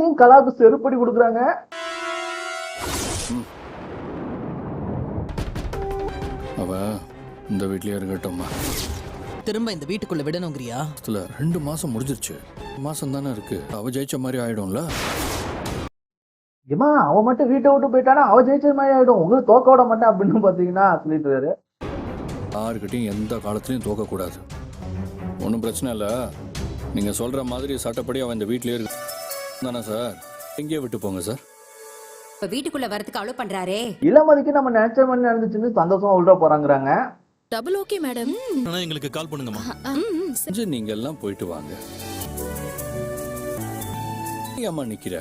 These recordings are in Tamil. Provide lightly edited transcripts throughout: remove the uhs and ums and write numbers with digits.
இளமதியும் கலாவுக்கு செருப்படி கொடுக்குறாங்க. அவ இந்த வீட்லயே இருக்கட்டும்மா. திரும்ப இந்த வீட்டுக்குள்ள விடணுங்கிறியா? 2 மாசம் முடிஞ்சிருச்சு. மாசம் தானே இருக்கு. அவ ஜெயிச்ச மாதிரி ஆயிடும்ல. ஏமா அவன் மட்டும் வீட்டை விட்டு போயிட்டானா அவ ஜெயிச்ச மாதிரி ஆயிடும், உங்களுக்கு தோக்க விட மாட்டேன் அப்படின்னு பாத்தீங்கன்னா சொல்லிட்டு இருக்காரு. யாருக்கிட்டையும் எந்த காலத்துலயும் தோக்கக்கூடாது. ஒன்றும் பிரச்சனை இல்லை. நீங்க சொல்ற மாதிரி சட்டப்படி அவன் இந்த வீட்லயே இருக்கு தானே சார்? எங்கேயே விட்டு போங்க சார். இப்ப வீட்டுக்குள்ள வரதுக்கு அலோ பண்றாரே. இளமதிக்கு நம்ம நினைச்ச மாதிரி நடந்துச்சுன்னு சந்தோஷமா உள்ள போறாங்கிறாங்க. Double okay madam. ஆனா எங்களுக்கு கால் பண்ணுங்கம்மா. நீங்க எல்லாம் போயிட்டு வாங்க. அம்மா நிக்கிற,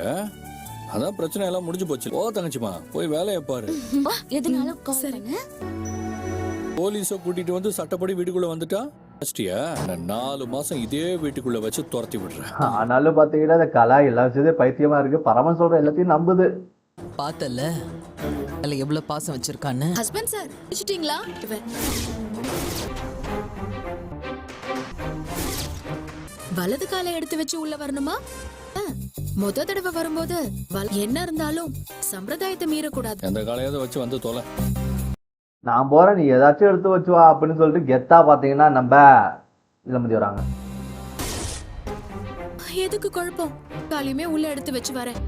அதான் பிரச்சனை எல்லாம் முடிஞ்சு போச்சு. ஓ தங்கச்சிமா போய் வேலையை பாரு. எதனால கால் பண்ண? போலீஸ கூட்டிட்டு வந்து சட்டப்படி வீட்டுக்குள்ள வந்துட்டா 4 மாசம் இதே வீட்டுக்குள்ள வச்சு துரத்தி விடுறேன். ஆனாலும் பாத்தீங்கன்னா இந்த கலா எல்லா விஷயத்தையும் பைத்தியமா இருக்கு. பரமன் சொல்ற எல்லாத்தையும் நம்புது. பார்த்தல அதுல எவ்வளவு பாசம் வச்சிருக்கான்னு. Husband sir வச்சிட்டீங்களா? வலது காலை எடுத்து வச்சு உள்ள வரணுமா? முத தடவை வரும்போது என்ன இருந்தாலும் சம்பிரதாயத்தை மீறக்கூடாது. எந்த காலையாவது வச்சு வந்து தொலை. நான் போறேன், நீ ஏதாச்சும் எடுத்து வச்சு வா அப்படின்னு சொல்லிட்டு கெத்தா பாத்தீங்கன்னா நம்ம இளமதி வராங்க. எதுக்கு குழப்பம்? காலையுமே உள்ள எடுத்து வச்சு வரேன்.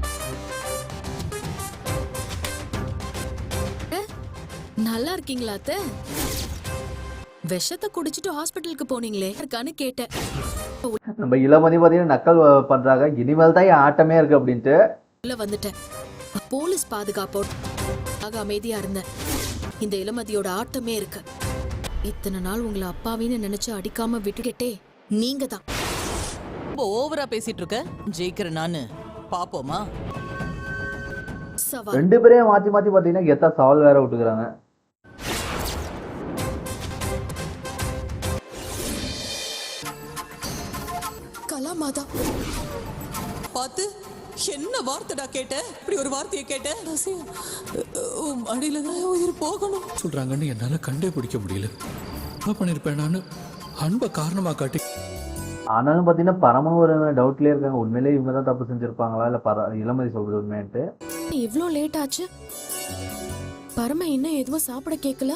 நல்லா இருக்கீங்களா அத்தை? விஷத்தை குடிச்சிட்டு ஹாஸ்பிட்டலுக்கு போனீங்களே இருக்கான்னு கேட்டேன். நம்ம இளமதி பாத்தீங்கன்னா நக்கல் பண்றாங்க. இனிமேல் தான் என் ஆட்டமே இருக்கு அப்படின்ட்டு உள்ள வந்துட்டேன். போலீஸ் பாதுகாப்போட அமைதியா இருந்தேன். இந்த இளமதியோட ஆட்டமே இருக்கு. இத்தனை நாள் உங்களை அப்பாவின்னு நினைச்சு அடிக்காம விட்டுக்கிட்டே நீங்க தான் ஓவரா பேசிட்டு இருக்க. ஜெயிக்கிற நானு பாப்போமா? சவால். 2 பேரையும் மாத்தி மாத்தி பாத்தீங்கன்னா கெத்தா சவால் வேற விட்டுக்கிறாங்க. கலாமாதா பார்த்து என்ன வார்த்தைடா கேட்ட? இப்படி ஒரு வார்த்தையை கேட்ட? அடியில தான் உயிர் போகணும் சொல்றாங்கன்னு என்னால கண்டே பிடிக்க முடியல. என்ன பண்ணிருப்பேன் நானு? அன்பை காரணமா காட்டி. ஆனாலும் பாத்தீங்கன்னா பரமன் ஒரு டவுட்லயே இருக்காங்க. உண்மையிலேயே இவங்க தான் தப்பு செஞ்சிருப்பாங்களா இல்ல இளமதி சொல்றது உண்மைன்ட்டு. இவ்ளோ லேட் ஆச்சு. பரம இன்னும் எதுவும் சாப்பிட கேட்கல.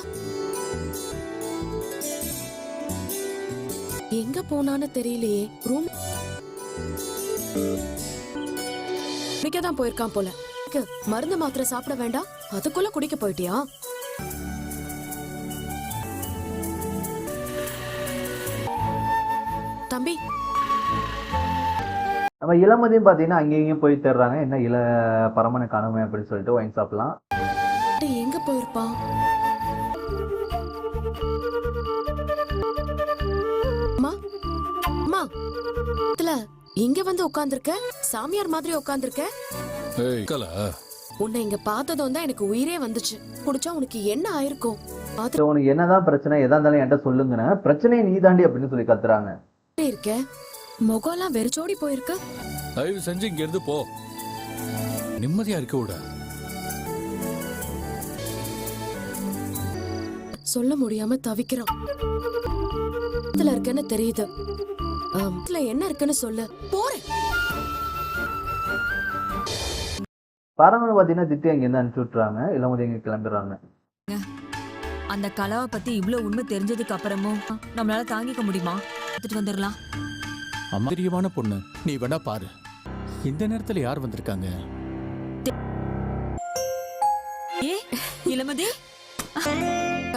எங்க போனான்னு தெரியலையே. ரூம் குடிக்கதான் போயிருக்கான் போல. மருந்து மாத்திரை சாப்பிட வேண்டாம், அதுக்குள்ள குடிக்க போயிட்டியா? தம்பி நம்ம இளமதியும் பாத்தீங்கன்னா அங்கேயும் போய் தேடுறாங்க. என்ன பரமனை காணுமே அப்படின்னு சொல்லிட்டு ஒயின் சாப்பிடலாம். எங்க போயிருப்பான்? இங்க வந்து உட்கார்ந்திருக்க, சாமியார் மாதிரி உட்கார்ந்திருக்க. உன்னை இங்க பார்த்ததும் தான் எனக்கு உயிரே வந்துச்சு. குடிச்சா உனக்கு என்ன ஆயிருக்கும்? உனக்கு என்னதான் பிரச்சனை, எதா இருந்தாலும் என்கிட்ட சொல்லுங்க, பிரச்சனையை நீ தாண்டி அப்படின்னு சொல்லி கத்துறாங்க. இருக்க முகம்லாம் வெறிச்சோடி போயிருக்கு. தயவு செஞ்சு இங்க இருந்து போ. நிம்மதியா இருக்க விட. சொல்ல முடியாம தவிக்கிறான். இதுல இருக்குன்னு தெரியுது. இதுல என்ன இருக்குன்னு சொல்லு. போறேன். பரமனை பாத்தீங்கன்னா திட்டி அங்க இருந்து அனுப்பிச்சு விட்டுறாங்க. இளமதி இங்க கிளம்பிடுறாங்க. அந்த கலாவை பத்தி இவ்வளவு உண்மை தெரிஞ்சதுக்கு அப்புறமும் நம்மளால தாங்கிக்க முடியுமா? எடுத்துட்டு வந்துடலாம். அம்மாரியமான பொண்ணு, நீ வேணா பாரு. இந்த நேரத்துல யார் வந்திருக்காங்க? ஏ இளமதி,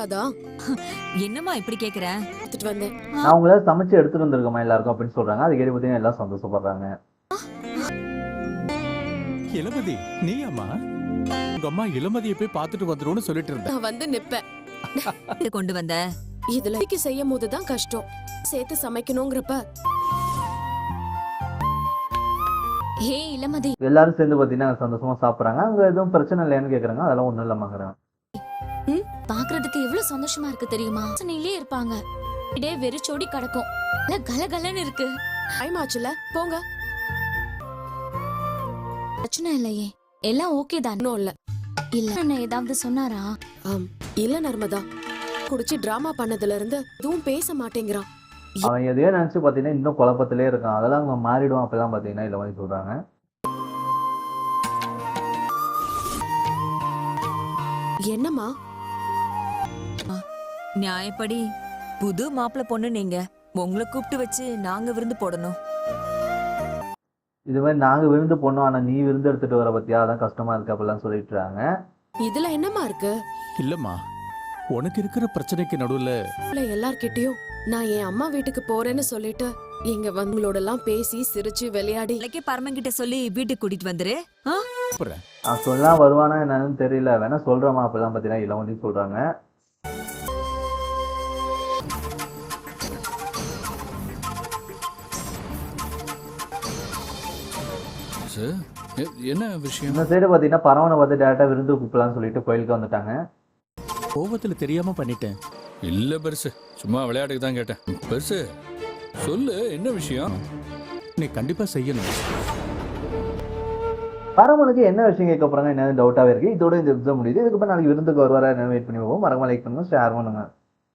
அதான் என்னம்மா இப்படி கேக்குற? எடுத்துட்டு வந்தேன். நான் உங்களை சமைச்சு எடுத்துட்டு வந்திருக்கோமா எல்லாருக்கும் அப்படின்னு சொல்றாங்க. அது கேட்டு பாத்தீங்கன்னா எல்லாம் சந்தோஷப்படுறாங்க. இளமதி நீ அம்மா? உங்க அம்மா இளமதியை போய் பார்த்துட்டு வந்துருன்னு சொல்லிட்டு இருந்தேன். நான் வந்து நிப்பேன். கொண்டு வந்த இதுல செய்யும் போதுதான் கஷ்டம். சேர்த்து சமைக்கணுங்கிறப்ப ஹே இளமதி, எல்லாரும் சேர்ந்து பாத்தீங்கன்னா சந்தோஷமா சாப்பிடுறாங்க. அங்க எதுவும் பிரச்சனை இல்லையான்னு கேக்குறாங்க. அதெல்லாம் ஒண்ணும் இல்லமாங்கிறாங்க. பாக்குறதுக்கு எவ்வளவு சந்தோஷமா இருக்கு தெரியுமா? பிரச்சனையிலே இருப்பாங்க, இடே வெறிச்சோடி கிடக்கும். கலகலன்னு இருக்கு. டைம் ஆச்சுல, போங்க. பிரச்சனை இல்லையே, எல்லாம் ஓகே தான். இன்னும் இல்ல. இல்ல நான் ஏதாவது சொன்னாரா? இல்ல நர்மதா, குடிச்சு டிராமா பண்ணதுல இருந்து எதுவும் பேச மாட்டேங்கிறான். அவன் எதையோ நினைச்சு பாத்தீங்கன்னா இன்னும் குழப்பத்திலே இருக்கான். அதெல்லாம் அவங்க மாறிடுவான் அப்பெல்லாம் பாத்தீங்கன்னா இளமதி சொல்றாங்க. என்னம்மா? நியாயப்படி புது மாப்பிள்ளை பொண்ணு நீங்க, உங்களை கூப்பிட்டு வச்சு நாங்க விருந்து போடணும். இது மாதிரி நாங்க விருந்து போனோம், ஆனா நீ விருந்து எடுத்துட்டு வர பத்தியா, அதான் கஷ்டமா இருக்கு அப்படிலாம் சொல்லிட்டு இருக்காங்க. இதுல என்னம்மா இருக்கு? இல்லம்மா, உனக்கு இருக்கிற பிரச்சனைக்கு நடுவுல எல்லார்கிட்டயும் நான் என் அம்மா வீட்டுக்கு போறேன்னு சொல்லிட்டு இங்க வந்தவங்களோட எல்லாம் பேசி சிரிச்சு விளையாடி நாளைக்கே பரமங்கிட்ட சொல்லி வீட்டுக்கு கூட்டிட்டு வந்துரு. ஆ? நான் சொல்லலாம் வருவானா என்னன்னு தெரியல, வேணா சொல்றேம்மா அப்படிலாம் பாத்தீங்கன்னா இளவந்தி சொல்றாங்க. சார் என்ன விஷயம்? இந்த சைடு பாத்தீங்கன்னா பரவனை பார்த்து டேரக்டா விருந்து கூப்பிடலாம்னு சொல்லிட்டு கோயிலுக்கு வந்துட்டாங்க. கோபத்துல தெரியாம பண்ணிட்டேன். இல்ல பெருசு, சும்மா விளையாட்டுக்கு தான் கேட்டேன். பெருசு சொல்லு, என்ன விஷயம்? நீ கண்டிப்பா செய்யணும். பரமனுக்கு என்ன விஷயம் கேட்க போறாங்க என்ன டவுட்டாவே இருக்கு. இதோட இந்த எபிசோட் முடியுது. இதுக்கப்புறம் நாளைக்கு விருந்துக்கு வருவாரா என்ன வெயிட் பண்ணி போவோம். மறக்காம லைக் பண்ணுங்க, ஷேர் பண்ணுங்க.